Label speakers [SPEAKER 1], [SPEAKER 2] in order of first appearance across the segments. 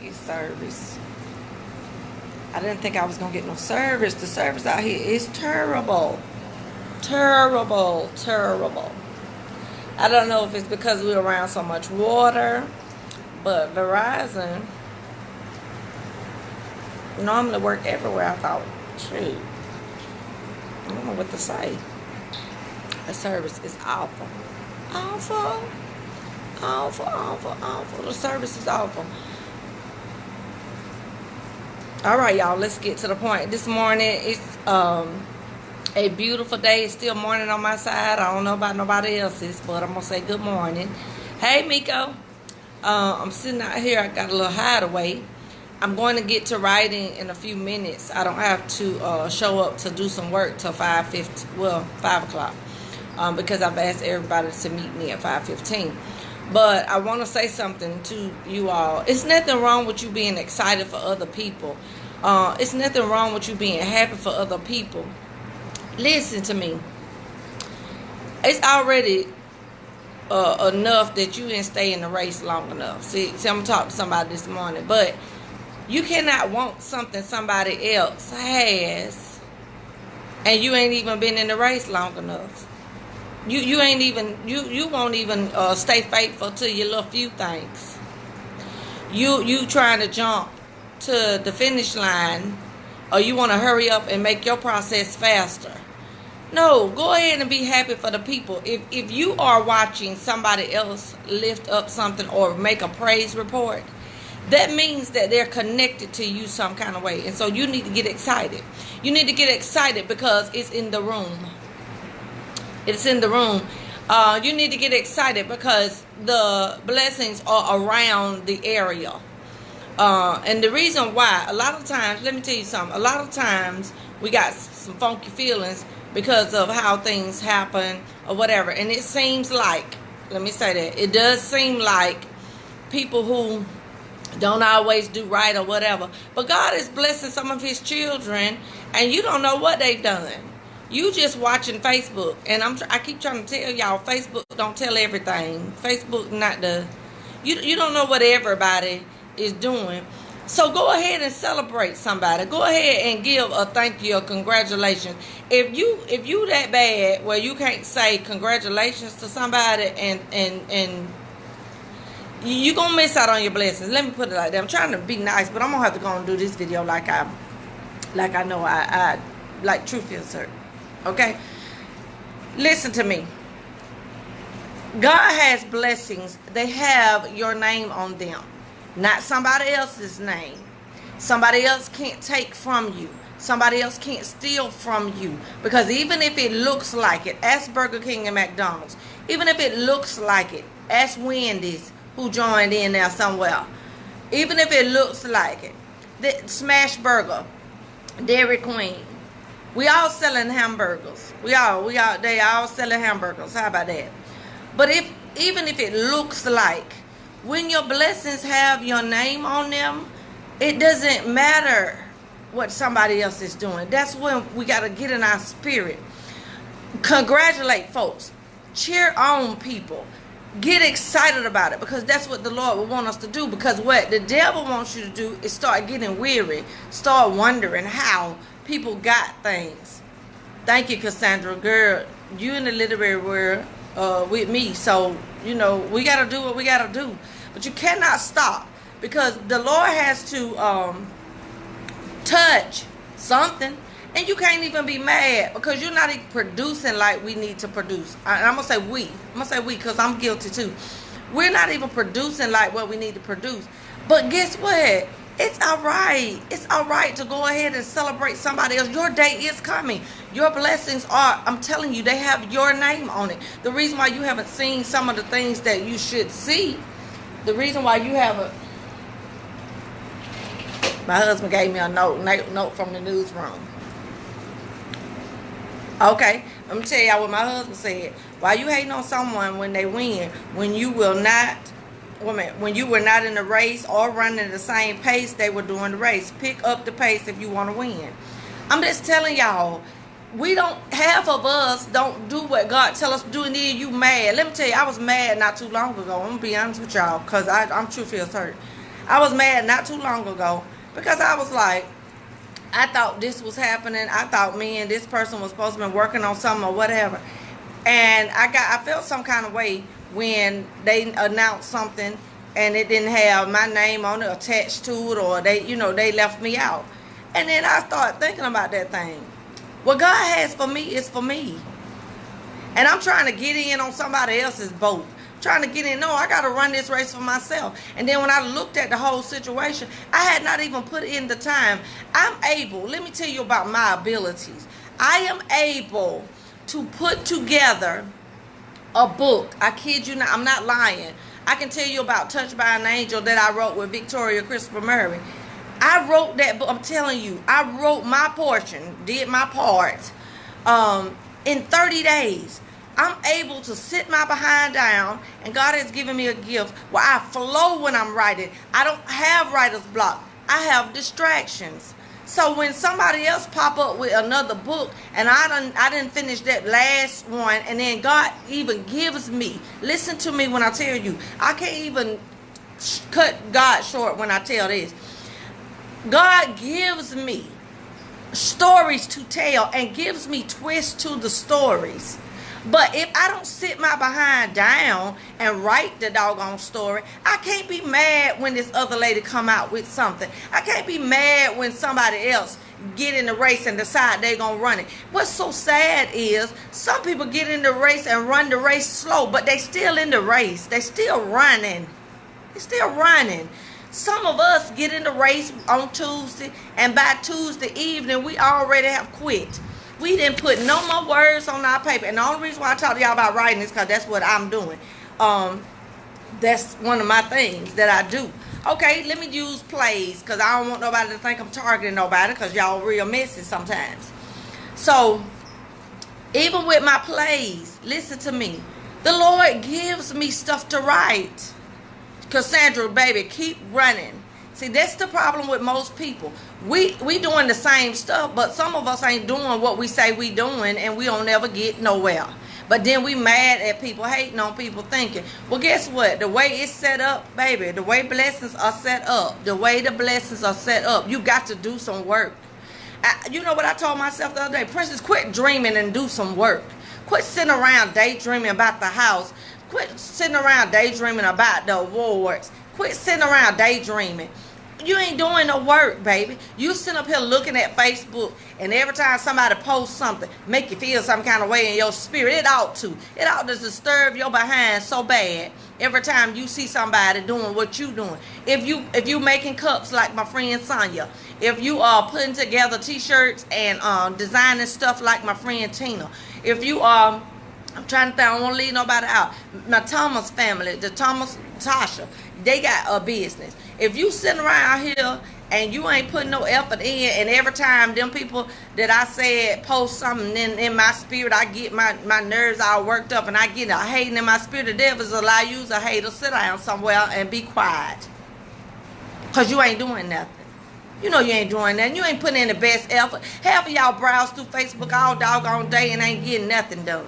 [SPEAKER 1] is service. I didn't think I was going to get no service. The service out here is terrible. Terrible, terrible. I don't know if it's because we're around so much water, but Verizon normally work everywhere. I thought, shoot, I don't know what to say. The service is awful. Awful. Awful, awful, awful. The service is awful. All right, y'all, let's get to the point. This morning, it's a beautiful day. It's still morning on my side. I don't know about nobody else's, but I'm going to say good morning. Hey, Miko. I'm sitting out here. I got a little hideaway. I'm going to get to writing in a few minutes. I don't have to show up to do some work till 5 o'clock because I've asked everybody to meet me at 5:15. But I want to say something to you all. It's nothing wrong with you being excited for other people. It's nothing wrong with you being happy for other people. Listen to me. It's already enough that you didn't stay in the race long enough. See, I'm talking to somebody this morning. But you cannot want something somebody else has, and you ain't even been in the race long enough. You won't even stay faithful to your little few things. You trying to jump to the finish line, or you want to hurry up and make your process faster. No, go ahead and be happy for the people. If you are watching somebody else lift up something or make a praise report, that means that they're connected to you some kind of way. And so you need to get excited. You need to get excited because it's in the room. It's in the room. You need to get excited because the blessings are around the area. And the reason why, a lot of times, let me tell you something. A lot of times we got some funky feelings because of how things happen or whatever. And it seems like, let me say that, it does seem like people who don't always do right or whatever. But God is blessing some of his children and you don't know what they've done. You just watching Facebook, and I keep trying to tell y'all, Facebook don't tell everything. Facebook not the, you don't know what everybody is doing. So go ahead and celebrate somebody. Go ahead and give a thank you or congratulations. If you that bad where you can't say congratulations to somebody and you gonna miss out on your blessings. Let me put it like that. I'm trying to be nice, but I'm gonna have to go and do this video like I know I like truth is certain. Okay, listen to me. God has blessings. They have your name on them, not somebody else's name. Somebody else can't take from you. Somebody else can't steal from you. Because even if it looks like it, ask Burger King and McDonald's. Even if it looks like it, ask Wendy's, who joined in there somewhere. Even if it looks like it, the Smash Burger, Dairy Queen. We all selling hamburgers. They all selling hamburgers. How about that? But even if it looks like, when your blessings have your name on them, it doesn't matter what somebody else is doing. That's when we got to get in our spirit. Congratulate folks. Cheer on people. Get excited about it, because that's what the Lord will want us to do. Because what the devil wants you to do is start getting weary, start wondering how people got things. Thank you, Cassandra. Girl, you in the literary world with me. So, we got to do what we got to do. But you cannot stop, because the Lord has to touch something. And you can't even be mad because you're not even producing like we need to produce. I'm going to say we. I'm going to say we because I'm guilty too. We're not even producing like what we need to produce. But guess what? It's all right. It's all right to go ahead and celebrate somebody else. Your day is coming. Your blessings are, I'm telling you, they have your name on it. The reason why you haven't seen some of the things that you should see, the reason why you haven't, my husband gave me a note from the newsroom. Okay, let me tell y'all what my husband said. Why you hating on someone when they win, when you were not in the race or running at the same pace they were doing the race? Pick up the pace if you want to win. I'm just telling y'all, half of us don't do what God tell us to do, and then you mad. Let me tell you, I was mad not too long ago. I'm going to be honest with y'all, because I'm truthfully hurt. I was mad not too long ago because I was like, I thought this was happening. I thought me and this person was supposed to be working on something or whatever. And I felt some kind of way when they announced something and it didn't have my name on it attached to it, or they left me out. And then I started thinking about that thing. What God has for me is for me. And I'm trying to get in on somebody else's boat. Trying to get in. No, I got to run this race for myself. And then when I looked at the whole situation, I had not even put in the time. I'm able, let me tell you about my abilities. I am able to put together a book. I kid you not, I'm not lying. I can tell you about Touched by an Angel that I wrote with Victoria Christopher Murray. I wrote that book. I'm telling you, I wrote my portion, did my part in 30 days. I'm able to sit my behind down, and God has given me a gift where I flow when I'm writing. I don't have writer's block. I have distractions. So when somebody else pop up with another book, and I didn't finish that last one, and then God even gives me, listen to me when I tell you, I can't even cut God short when I tell this. God gives me stories to tell and gives me twists to the stories. But if I don't sit my behind down and write the doggone story, I can't be mad when this other lady come out with something. I can't be mad when somebody else get in the race and decide they're going to run it. What's so sad is some people get in the race and run the race slow, but they still in the race. They still running. They still running. Some of us get in the race on Tuesday, and by Tuesday evening, we already have quit. We didn't put no more words on our paper. And the only reason why I talk to y'all about writing is because that's what I'm doing. That's one of my things that I do. Okay, let me use plays because I don't want nobody to think I'm targeting nobody because y'all real messy sometimes. So, even with my plays, listen to me. The Lord gives me stuff to write. Cassandra, baby, keep running. See, that's the problem with most people. We doing the same stuff, but some of us ain't doing what we say we doing, and we don't never get nowhere. But then we mad at people, hating on people, thinking, well, guess what? The way it's set up, baby, the way blessings are set up, you got to do some work. You know what I told myself the other day? Princess, quit dreaming and do some work. Quit sitting around daydreaming about the house. Quit sitting around daydreaming about the awards. Quit sitting around daydreaming. You ain't doing no work, baby. You sitting up here looking at Facebook, and every time somebody posts something, make you feel some kind of way in your spirit. It ought to disturb your behind so bad every time you see somebody doing what you doing. If you making cups like my friend Sonya, if you are putting together t-shirts and designing stuff like my friend Tina, if you are, I'm trying to think, I don't want to leave nobody out. My Thomas family, the Thomas, Tasha, they got a business. If you sitting around here and you ain't putting no effort in, and every time them people that I said post something in my spirit, I get my nerves all worked up and I get a hating in my spirit, the devil's a lie. You's a hater. Sit down somewhere and be quiet. Because you ain't doing nothing. You know you ain't doing nothing. You ain't putting in the best effort. Half of y'all browse through Facebook all doggone day and ain't getting nothing done.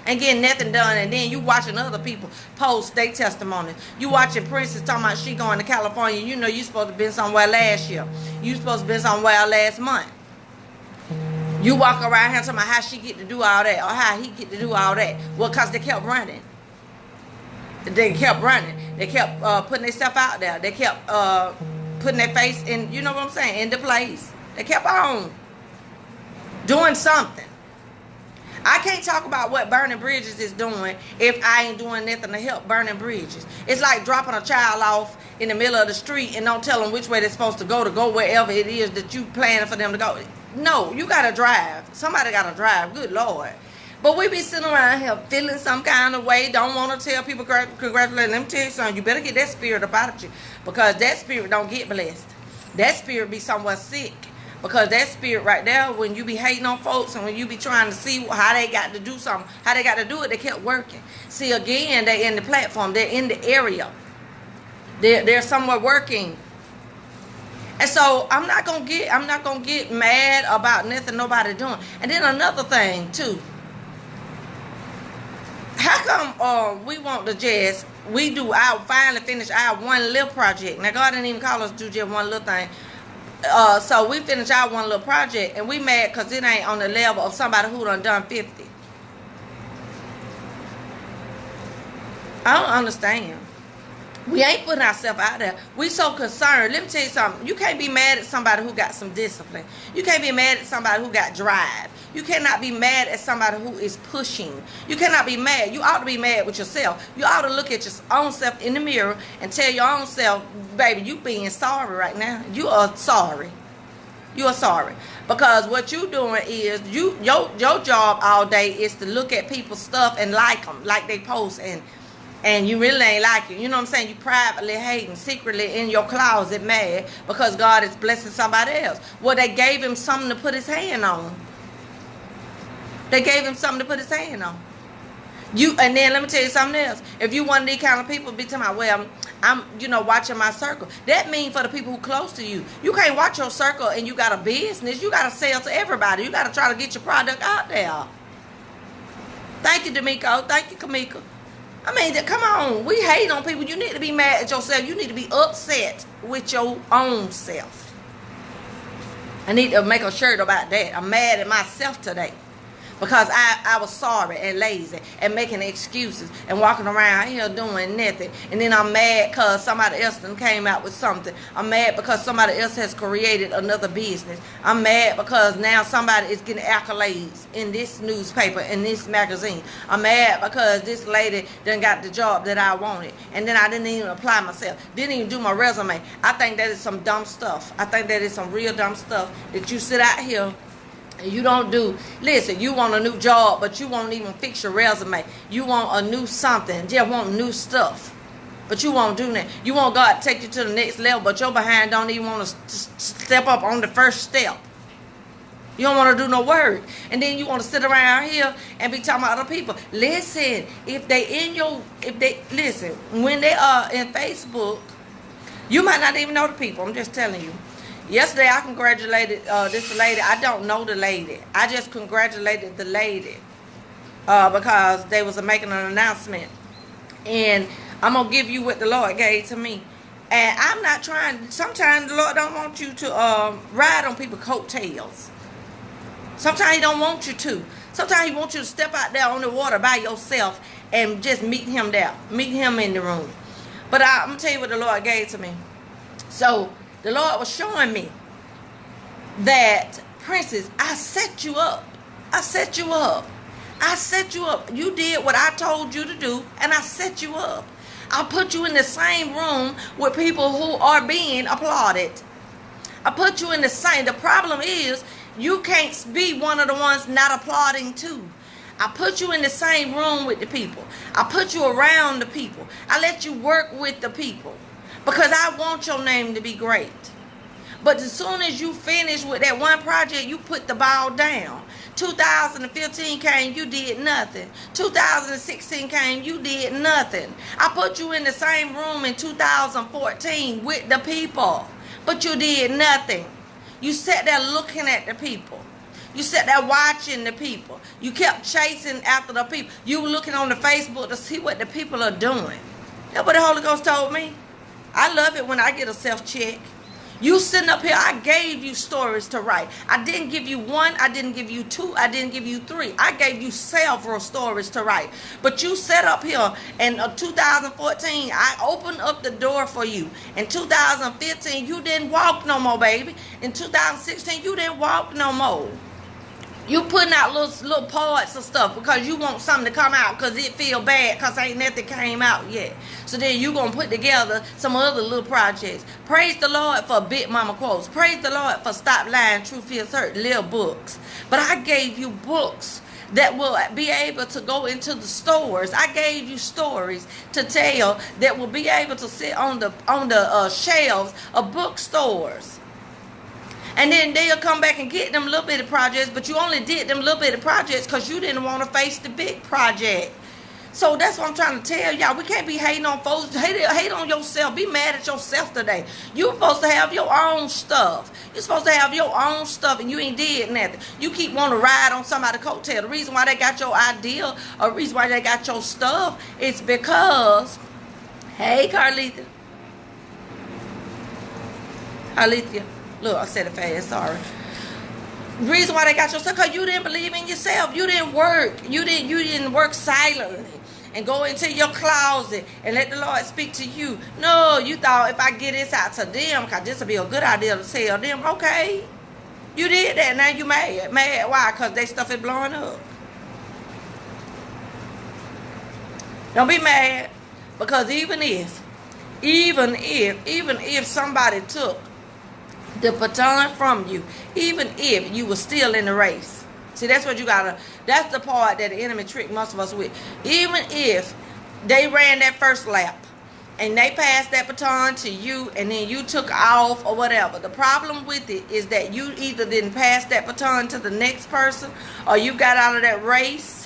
[SPEAKER 1] And getting nothing done, and then you watching other people post their testimonies. You watching Princess talking about she going to California. You know you supposed to been somewhere last year. You supposed to been somewhere last month. You walk around here talking about how she get to do all that, or how he get to do all that. Well, because they kept running. They kept running. They kept putting themselves out there. They kept putting their face in, you know what I'm saying, in the place. They kept on doing something. I can't talk about what Burning Bridges is doing if I ain't doing nothing to help Burning Bridges. It's like dropping a child off in the middle of the street and don't tell them which way they're supposed to go wherever it is that you planning for them to go. No, you got to drive. Somebody got to drive. Good Lord. But we be sitting around here feeling some kind of way, don't want to tell people congratulations. Let me tell you something. You better get that spirit up out of you, because that spirit don't get blessed. That spirit be somewhere sick. Because that spirit right there, when you be hating on folks and when you be trying to see how they got to do something, how they got to do it, they kept working. See, again, they're in the platform. They're in the area. They're somewhere working. And so I'm not gonna get mad about nothing nobody doing. And then another thing too. How we want to just, finally finish our one little project. Now, God didn't even call us to do just one little thing. So we finished our one little project, and we mad because it ain't on the level of somebody who done 50. I don't understand. We ain't putting ourselves out there. We so concerned. Let me tell you something. You can't be mad at somebody who got some discipline. You can't be mad at somebody who got drive. You cannot be mad at somebody who is pushing. You cannot be mad. You ought to be mad with yourself. You ought to look at your own self in the mirror and tell your own self, baby, you being sorry right now. You are sorry. You are sorry. Because what you doing is, your job all day is to look at people's stuff and like them, like they post, and you really ain't like it. You know what I'm saying? You privately hating, secretly in your closet mad because God is blessing somebody else. Well, they gave him something to put his hand on. They gave him something to put his hand on. And then let me tell you something else. If you one of these kind of people be talking about, well, I'm watching my circle. That means for the people who close to you. You can't watch your circle and you got a business. You got to sell to everybody. You got to try to get your product out there. Thank you, D'Amico. Thank you, Kamika. I mean, come on. We hate on people. You need to be mad at yourself. You need to be upset with your own self. I need to make a shirt about that. I'm mad at myself today. Because I was sorry and lazy and making excuses and walking around here doing nothing. And then I'm mad because somebody else done came out with something. I'm mad because somebody else has created another business. I'm mad because now somebody is getting accolades in this newspaper, in this magazine. I'm mad because this lady done got the job that I wanted. And then I didn't even apply myself. Didn't even do my resume. I think that is some dumb stuff. I think that is some real dumb stuff that you sit out here. You don't do, listen, you want a new job, but you won't even fix your resume. You want a new something, just want new stuff. But you won't do that. You want God to take you to the next level, but your behind don't even want to step up on the first step. You don't want to do no work. And then you want to sit around here and be talking about other people. Listen, listen, when they are in Facebook, you might not even know the people. I'm just telling you. Yesterday, I congratulated this lady. I don't know the lady. I just congratulated the lady because they was making an announcement. And I'm going to give you what the Lord gave to me. And I'm not trying. Sometimes the Lord don't want you to ride on people's coattails. Sometimes he don't want you to. Sometimes he wants you to step out there on the water by yourself and just meet him there. Meet him in the room. But I'm going to tell you what the Lord gave to me. So the Lord was showing me that, Princess, I set you up. I set you up. I set you up. You did what I told you to do, and I set you up. I put you in the same room with people who are being applauded. I put you in the same. The problem is you can't be one of the ones not applauding too. I put you in the same room with the people. I put you around the people. I let you work with the people. Because I want your name to be great. But as soon as you finish with that one project, you put the ball down. 2015 came, you did nothing. 2016 came, you did nothing. I put you in the same room in 2014 with the people. But you did nothing. You sat there looking at the people. You sat there watching the people. You kept chasing after the people. You were looking on the Facebook to see what the people are doing. That's what the Holy Ghost told me. I love it when I get a self-check. You sitting up here, I gave you stories to write. I didn't give you one, I didn't give you two, I didn't give you three. I gave you several stories to write. But you sat up here in 2014, I opened up the door for you. In 2015, you didn't walk no more, baby. In 2016, you didn't walk no more. You putting out little parts of stuff because you want something to come out because it feel bad because ain't nothing came out yet. So then you going to put together some other little projects. Praise the Lord for Big Mama Quotes. Praise the Lord for Stop Lying, Truth Feels Hurt, little books. But I gave you books that will be able to go into the stores. I gave you stories to tell that will be able to sit on the shelves of bookstores. And then they'll come back and get them little bitty projects, but you only did them little bitty projects because you didn't want to face the big project. So that's what I'm trying to tell y'all. We can't be hating on folks. Hate on yourself. Be mad at yourself today. You're supposed to have your own stuff. You're supposed to have your own stuff, and you ain't did nothing. You keep wanting to ride on somebody's coattail. The reason why they got your idea, or the reason why they got your stuff, is because, hey, Carlita. Carlita. Look, I said it fast. Sorry. The reason why they got your stuff, because you didn't believe in yourself. You didn't work. You didn't work silently and go into your closet and let the Lord speak to you. No, you thought if I get this out to them, because this will be a good idea to tell them. Okay, you did that. Now you mad. Mad why? Because their stuff is blowing up. Don't be mad, because even if somebody took the baton from you, even if you were still in the race. See, that's what you gotta, that's the part that the enemy tricked most of us with. Even if they ran that first lap and they passed that baton to you and then you took off or whatever, the problem with it is that you either didn't pass that baton to the next person, or you got out of that race.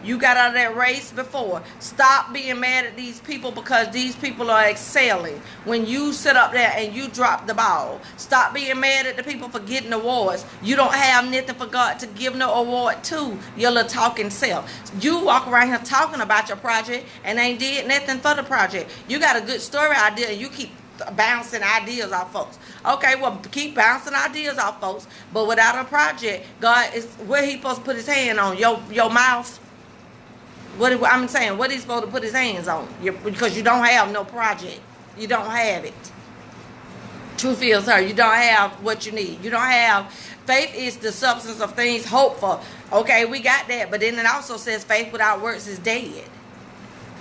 [SPEAKER 1] You got out of that race before. Stop being mad at these people, because these people are excelling when you sit up there and you drop the ball. Stop being mad at the people for getting awards. You don't have nothing for God to give no award to, your little talking self. You walk around here talking about your project and ain't did nothing for the project. You got a good story idea and you keep bouncing ideas off folks. Okay, well, keep bouncing ideas off folks, but without a project, God is, where he supposed to put his hand on? Your mouth? What I'm saying, what he's supposed to put his hands on? Because you don't have no project. You don't have it. Truth is, sir, you don't have what you need. You don't have, faith is the substance of things hoped for. Okay, we got that. But then it also says faith without works is dead.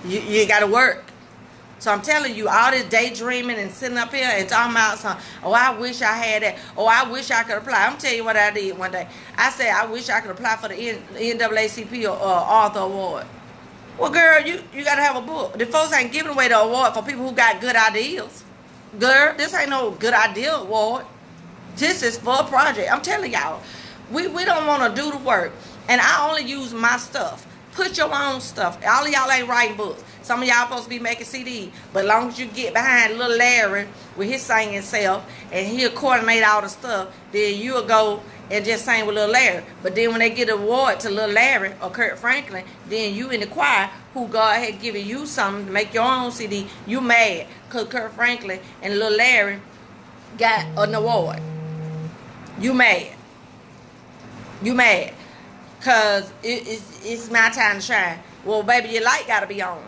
[SPEAKER 1] You got to work. So I'm telling you, all this daydreaming and sitting up here and talking about something, oh, I wish I had that. Oh, I wish I could apply. I'm going to tell you what I did one day. I said, I wish I could apply for the NAACP Author Award. Well, girl, you got to have a book. The folks ain't giving away the award for people who got good ideas. Girl, this ain't no good idea award. This is for a project. I'm telling y'all, we don't want to do the work. And I only use my stuff. Put your own stuff. All of y'all ain't writing books. Some of y'all supposed to be making CD. But as long as you get behind little Larry with his singing self and he'll coordinate all the stuff, then you'll go and just sing with little Larry. But then when they get an award to little Larry or Kurt Franklin, then you in the choir who God had given you something to make your own CD, you mad because Kurt Franklin and little Larry got an award. You mad. You mad. Because it's my time to shine. Well, baby, your light got to be on.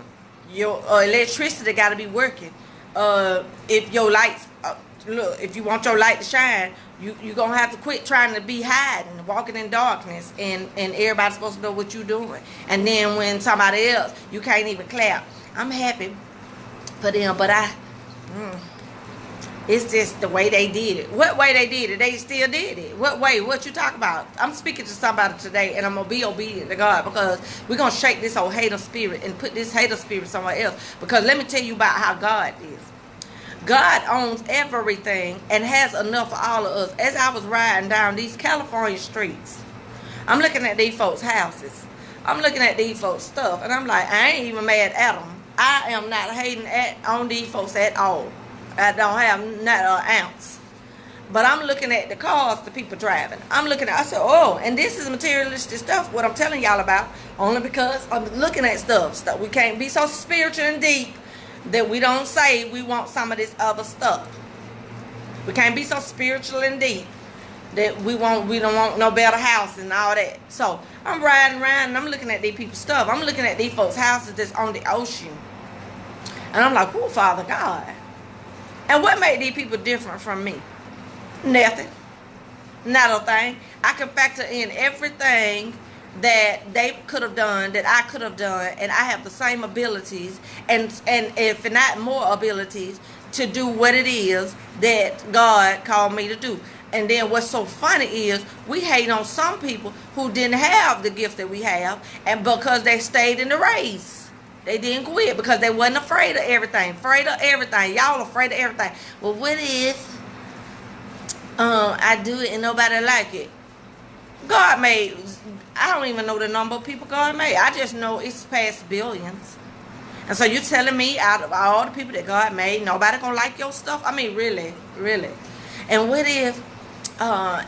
[SPEAKER 1] Your electricity got to be working. If your lights, look, if you want your light to shine, you're going to have to quit trying to be hiding, walking in darkness, and everybody's supposed to know what you're doing. And then when somebody else, you can't even clap. I'm happy for them, but it's just the way they did it. What way they did it? They still did it. What way? What you talk about? I'm speaking to somebody today, and I'm going to be obedient to God, because we're going to shake this old hater spirit and put this hater spirit somewhere else. Because let me tell you about how God is. God owns everything and has enough for all of us. As I was riding down these California streets, I'm looking at these folks' houses. I'm looking at these folks' stuff, and I'm like, I ain't even mad at them. I am not hating on these folks at all. I don't have not an ounce. But I'm looking at the cars the people driving. I'm looking at, I said, oh, and this is materialistic stuff, what I'm telling y'all about, only because I'm looking at stuff. We can't be so spiritual and deep that we don't say we want some of this other stuff. We can't be so spiritual and deep that we don't want no better house and all that. So I'm riding around and I'm looking at these people's stuff. I'm looking at these folks' houses that's on the ocean. And I'm like, oh, Father God. And what made these people different from me? Nothing. Not a thing. I can factor in everything that they could have done, that I could have done, and I have the same abilities, and if not more abilities, to do what it is that God called me to do. And then what's so funny is we hate on some people who didn't have the gift that we have, and because they stayed in the race. They didn't quit because they wasn't afraid of everything. Afraid of everything. Y'all afraid of everything. Well, what if I do it and nobody like it? God made I don't even know the number of people God made. I just know it's past billions. And so you telling me out of all the people that God made, nobody gonna like your stuff? I mean, really, really. And what if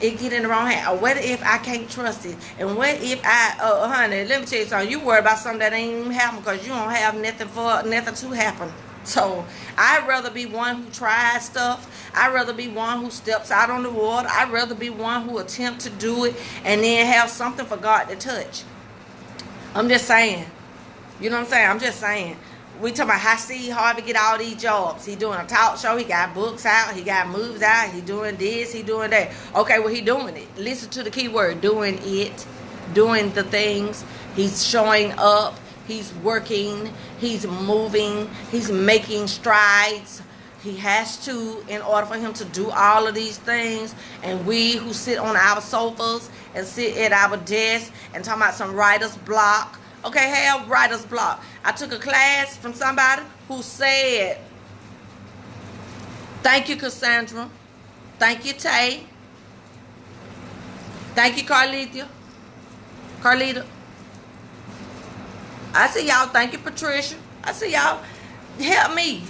[SPEAKER 1] it get in the wrong hand? Or what if I can't trust it? And what if honey, let me tell you something. You worry about something that ain't even happen because you don't have nothing to happen. So I'd rather be one who tries stuff. I'd rather be one who steps out on the water. I'd rather be one who attempt to do it and then have something for God to touch. I'm just saying. You know what I'm saying? I'm just saying. We talking about how Steve Harvey get all these jobs. He doing a talk show. He got books out. He got moves out. He doing this. He doing that. Okay, well, he doing it. Listen to the key word. Doing it. Doing the things. He's showing up. He's working. He's moving. He's making strides. He has to in order for him to do all of these things. And we who sit on our sofas and sit at our desks and talking about some writer's block. Okay, have writer's block. I took a class from somebody who said, thank you, Cassandra. Thank you, Tay. Thank you, Carlita. I see y'all. Thank you, Patricia. I see y'all. Help me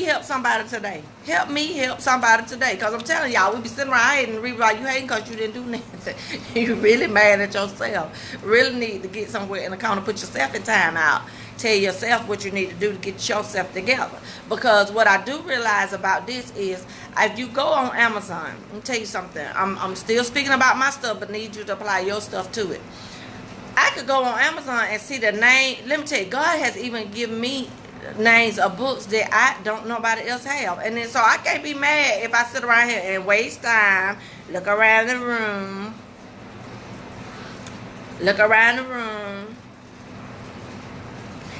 [SPEAKER 1] help somebody today. Help me help somebody today. Because I'm telling y'all, we be sitting around hating and read about you hating because you didn't do nothing. You really mad at yourself. Really need to get somewhere in the corner, put yourself in time out. Tell yourself what you need to do to get yourself together. Because what I do realize about this is, if you go on Amazon, let me tell you something. I'm still speaking about my stuff, but need you to apply your stuff to it. I could go on Amazon and see the name. Let me tell you, God has even given me names of books that I don't nobody else have. And then so I can't be mad if I sit around here and waste time, look around the room.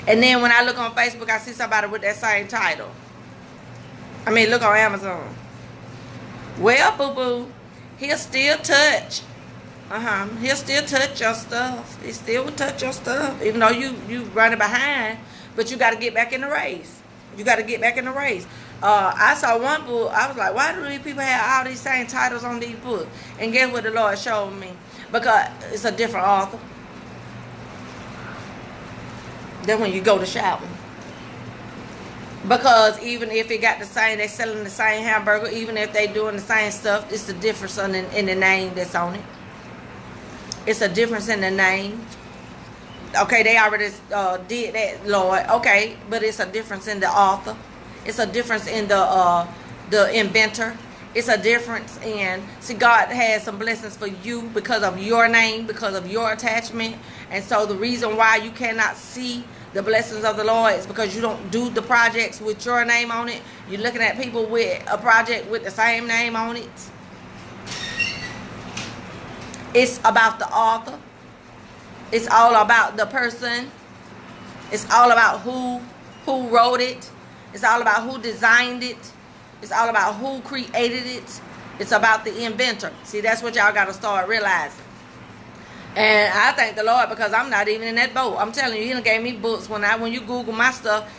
[SPEAKER 1] And then when I look on Facebook, I see somebody with that same title. I mean, look on Amazon. Well, boo-boo, he'll still touch. He'll still touch your stuff. He still will touch your stuff. Even though you running behind. But you got to get back in the race. I saw one book. I was like, why do these people have all these same titles on these books? And guess what the Lord showed me? Because it's a different author. Then when you go to shopping. Because even if it got the same, they selling the same hamburger, even if they doing the same stuff, it's a difference in the name that's on it. It's a difference in the name. Okay, they already did that, Lord. Okay, but it's a difference in the author. It's a difference in the inventor. It's a difference in, see, God has some blessings for you because of your name, because of your attachment. And so the reason why you cannot see the blessings of the Lord is because you don't do the projects with your name on it. You're looking at people with a project with the same name on it. It's about the author. It's all about the person. It's all about who wrote it. It's all about who designed it. It's all about who created it. It's about the inventor. See, that's what y'all got to start realizing. And I thank the Lord because I'm not even in that boat. I'm telling you, he done gave me books. When you Google my stuff,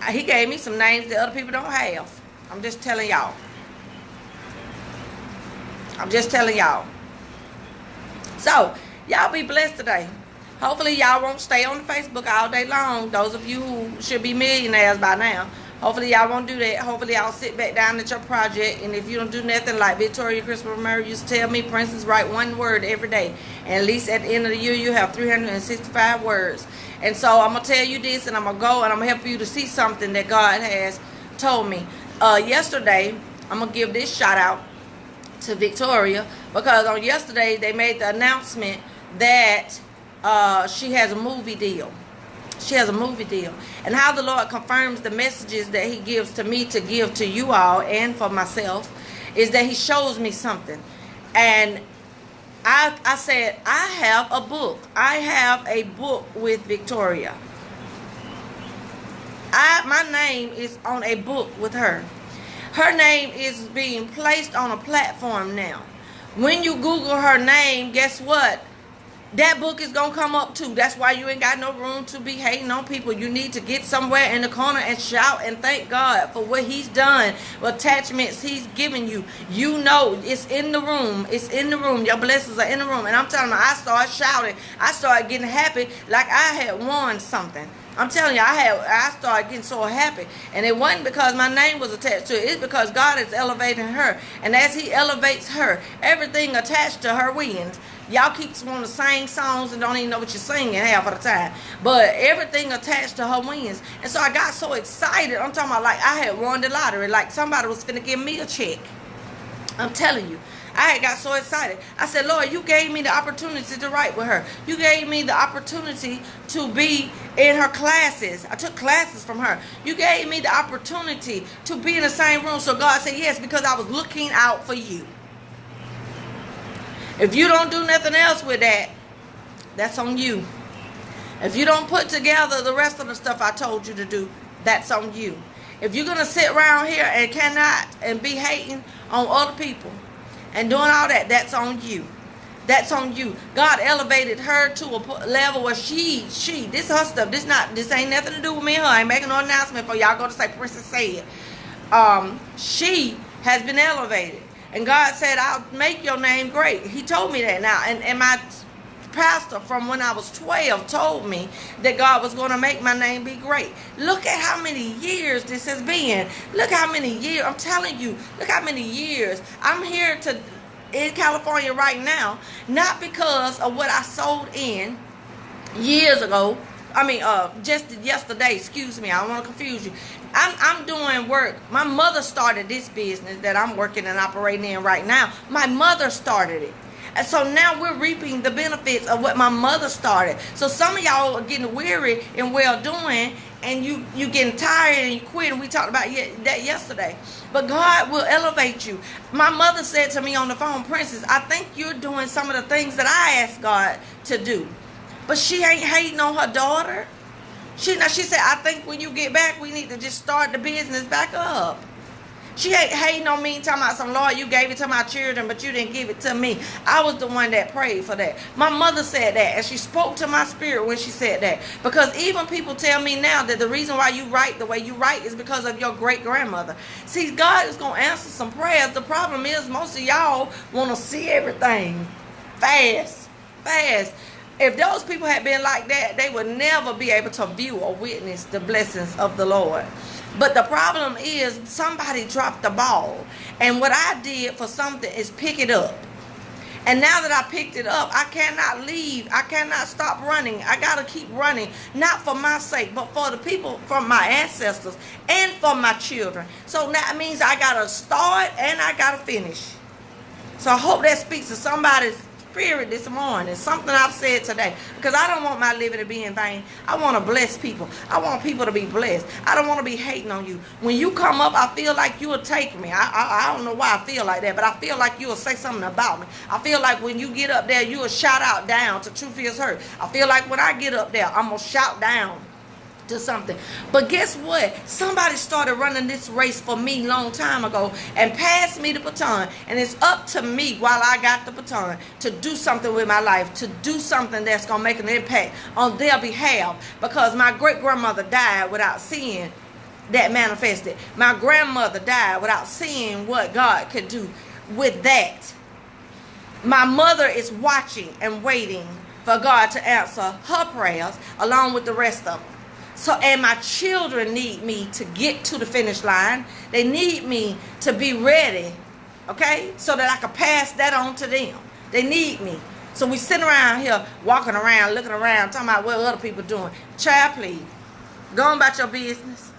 [SPEAKER 1] he gave me some names that other people don't have. I'm just telling y'all. So, y'all be blessed today. Hopefully y'all won't stay on Facebook all day long. Those of you who should be millionaires by now. Hopefully y'all won't do that. Hopefully y'all sit back down at your project. And if you don't do nothing, like Victoria Christopher Murray used to tell me, Princess, write one word every day. And at least at the end of the year, you have 365 words. And so I'm going to tell you this, and I'm going to go, and I'm going to help you to see something that God has told me. Yesterday, I'm going to give this shout out to Victoria. Because on yesterday, they made the announcement that she has a movie deal. And how the Lord confirms the messages that he gives to me to give to you all and for myself is that he shows me something. And I said, I have a book. I have a book with Victoria. My name is on a book with her. Her name is being placed on a platform now. When you Google her name, guess what? that book is going to come up too. That's why you ain't got no room to be hating on people. You need to get somewhere in the corner and shout and thank God for what he's done, what attachments he's given you. You know, it's in the room. It's in the room. Your blessings are in the room. And I'm telling you, I started shouting. I started getting happy like I had won something. I'm telling you, I started getting so happy. And it wasn't because my name was attached to it. It's because God is elevating her. And as he elevates her, everything attached to her wins. Y'all keep wanting to sing songs and don't even know what you're singing half of the time. But everything attached to her wins. And so I got so excited. I'm talking about like I had won the lottery. Like somebody was finna give me a check. I'm telling you. I had got so excited. I said, Lord, you gave me the opportunity to write with her. You gave me the opportunity to be in her classes. I took classes from her. You gave me the opportunity to be in the same room. So God said, yes, because I was looking out for you. If you don't do nothing else with that, that's on you. If you don't put together the rest of the stuff I told you to do, that's on you. If you're going to sit around here and cannot and be hating on other people and doing all that, that's on you. That's on you. God elevated her to a level where she, this her stuff. This ain't nothing to do with me and her. I ain't making no announcement for y'all go to say Princess said. She has been elevated. And God said, I'll make your name great. He told me that now. And my pastor from when I was 12 told me that God was going to make my name be great. Look at how many years this has been. Look how many years. I'm telling you, look how many years. I'm here in California right now, not because of what I sold in years ago. Just yesterday, excuse me, I don't want to confuse you. I'm doing work. My mother started this business that I'm working and operating in right now. My mother started it. And so now we're reaping the benefits of what my mother started. So some of y'all are getting weary and well-doing, and you getting tired and you quit. And we talked about that yesterday. But God will elevate you. My mother said to me on the phone, Princess, I think you're doing some of the things that I asked God to do. But she ain't hating on her daughter. She said, I think when you get back, we need to just start the business back up. She ain't hating on me, talking about some, Lord, you gave it to my children, but you didn't give it to me. I was the one that prayed for that. My mother said that, and she spoke to my spirit when she said that. Because even people tell me now that the reason why you write the way you write is because of your great-grandmother. See, God is going to answer some prayers. The problem is most of y'all want to see everything fast. If those people had been like that, they would never be able to view or witness the blessings of the Lord. But the problem is somebody dropped the ball. And what I did for something is pick it up. And now that I picked it up, I cannot leave. I cannot stop running. I got to keep running. Not for my sake, but for the people, from my ancestors, and for my children. So that means I got to start and I got to finish. So I hope that speaks to somebody's spirit this morning. Something I've said today, because I don't want my living to be in vain. I want to bless people. I want people to be blessed. I don't want to be hating on you. When you come up, I feel like you'll take me. I don't know why I feel like that, but I feel like you'll say something about me. I feel like when you get up there, you'll shout out down to Truth Is Hurt. I feel like when I get up there, I'm going to shout down to something. But guess what? Somebody started running this race for me long time ago and passed me the baton. And it's up to me, while I got the baton, to do something with my life, to do something that's going to make an impact on their behalf. Because my great-grandmother died without seeing that manifested. My grandmother died without seeing what God could do with that. My mother is watching and waiting for God to answer her prayers along with the rest of them. So, and my children need me to get to the finish line. They need me to be ready, okay, so that I can pass that on to them. They need me. So we sitting around here, walking around, looking around, talking about what other people doing. Child, please, go on about your business.